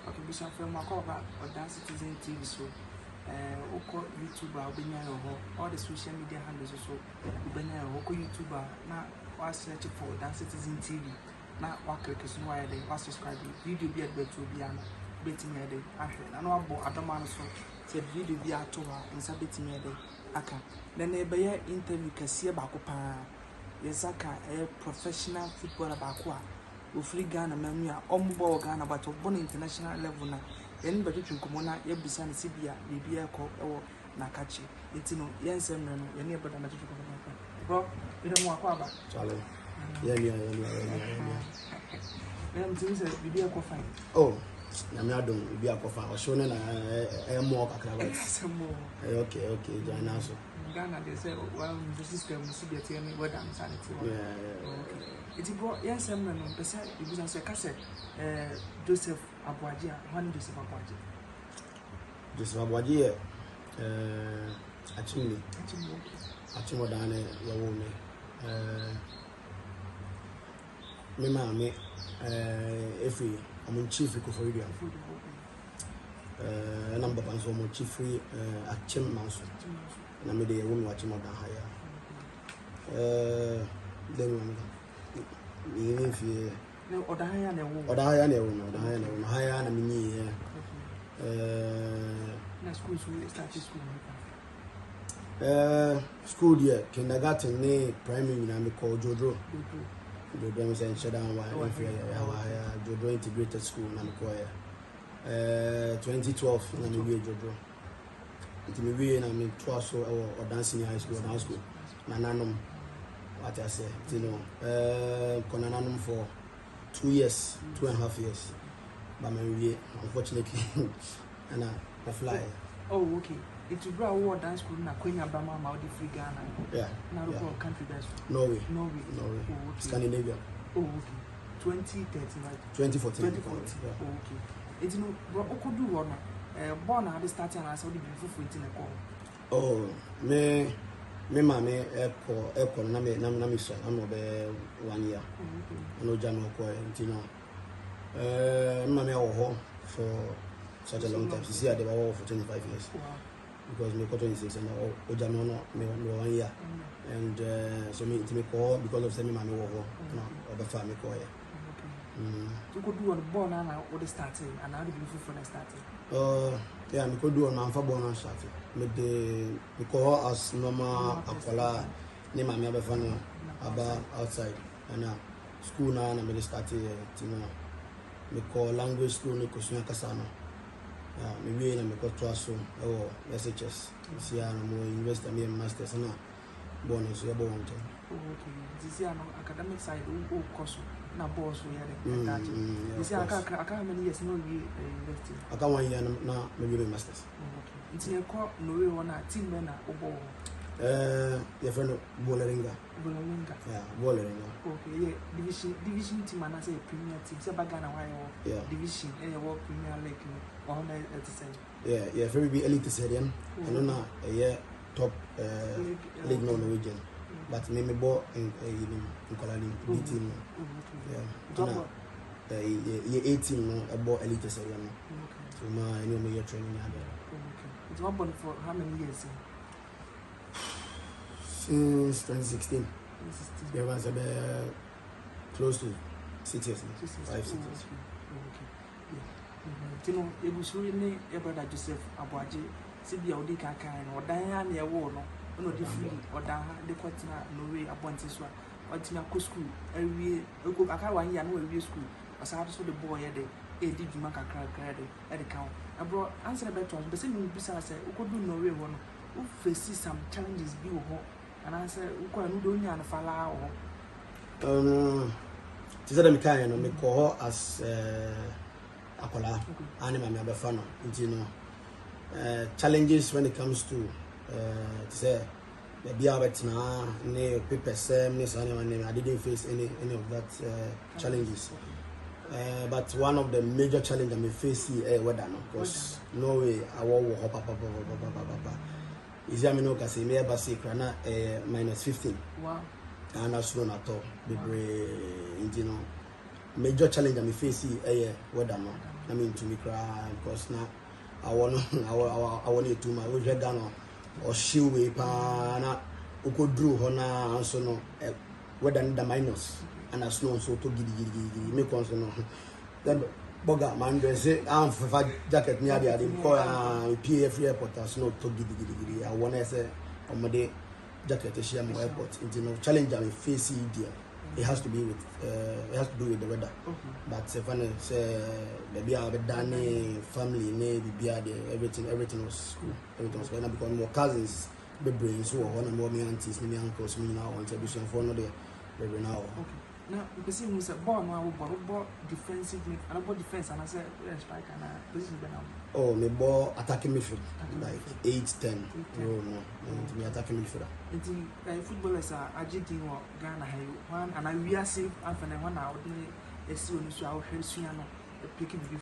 Okay, we shall film a cover or Dance Citizen TV show. YouTuber, all the social media handles also. YouTuber now was searching for Dance Citizen TV. Now, what click is no idea, was subscribing. Video be a bit to be an betting a day. I know about other man so said video be a tour and submitting a day. Aka. Then a bear interview can see about yes, Aka, a professional footballer Bakwa. Free Ghana, Mamma, Ombo Ghana, but of one international level now. Anybody can come on, you be San Sibia, Libya, or Nakachi. It's no, yes, and any other than bro, you don't want Quaba. Charlie. Yeah. Video coffin. Oh, I'm not doing video coffin. I was showing a more. Okay, join us. Ghana, they say, well, the system is to tell me what I'm sanity. Okay. It's brought yes, and beside it was a cassette. Joseph Aboagye, one Joseph Aboagye. Joseph Aboagye, actually, Dane, your woman. Me, mammy, if we, I'm chief for you. Number one, so much chief free Akyem mouse. And I made a woman watching more than higher. Then if you or the higher and the higher and a mini school year, kindergarten, primary, and called Jojo. Jojo was in Shadow, Jojo integrated school, and 2012, and we Jojo. It may be in twice or dancing high school, Nananum. What I say, you know, Conanum for 2 years, 2.5 years. But maybe unfortunately, and I fly. Oh, okay. It's a broad war dance school in Queen Abama, Maudi Free Ghana. Yeah. Now, country best. Norway. Oh, okay. Scandinavia. Oh, okay. 2013, right? 2014. Oh, okay. It's no, what could do one? Born at the starting, I saw the beautiful in a call. Oh, me, mammy, airport, Namisha, I'm not 1 year. No general coin, you know. Mammy, home for such a long time. She said they were all for 25 years. Because my cotton is and Ojano, no 1 year. And so me to make call because of semi mammy or the family call. You could do on born now or the starting and how do you feel for the starting? Yeah, we could do on my born starting. But the call as normal Akola name my mother fan about outside and school now and I started you know. We call language school Nikosuya Kasano. Maybe I'm a trust or SHS. See, I'm more invested in masters and bonus. You're born. Okay, this year academic side, who course. Na boss we had you see, I can't many years no university. I can't 1 year now, maybe masters. Okay. It's a call no one team men your friend Boleringa. Yeah, Boleringa. Okay, yeah, division team and I say premier team. Say Bagana why division work premier league or yeah, very be elite serian. And now top league Norwegian. But maybe bought in Kolali, team. Yeah, 18 about elite series. So my new training. It's open for how many years? Since 2016. There was close to 6 years, 5 6 years. You know, it was really a brother Joseph Aboagye. Sibia Odika kind or Diane near war. No different or that the quarter no way upon this one. Or Tina school every I can't 1 year no every school. As I saw the boy at the did you make a cry at the count. I brought answer better the same besides I said, who could do no way one who faces some challenges be and I said, who can do and fall or she said I'm kind of make call as Akola animal member fan, you know. Challenges when it comes to say maybe I didn't face any of that challenges. But one of the major challenges I may face here weather because no way I will hop up. Is there no can say me ever say crana -15. Wow. And that's not at all. You know, major challenge I may face here weather no. I mean to me cry because now I want it to my Ghana or shield way na uko drew hona so no whether the minus and a snow so to gidi make on so no then boga man say am for jacket near the call PF airport as no to gidi I want to say omade jacket share my airport into no challenge I face it it has to be with it has to do with the weather. But say maybe I have done family maybe everything was cool. Everything was fine because more cousins the brains so one more me aunties me uncles me now on television for no there now. Now because see we say ball now ball defensive make and about defense and I say strike and position be now. Oh, me ball attacking midfield like 8-10. No, me attacking midfield. Nti footballers are agitating or Ghana one and I we are safe and when I would esi onu so I will help you no picking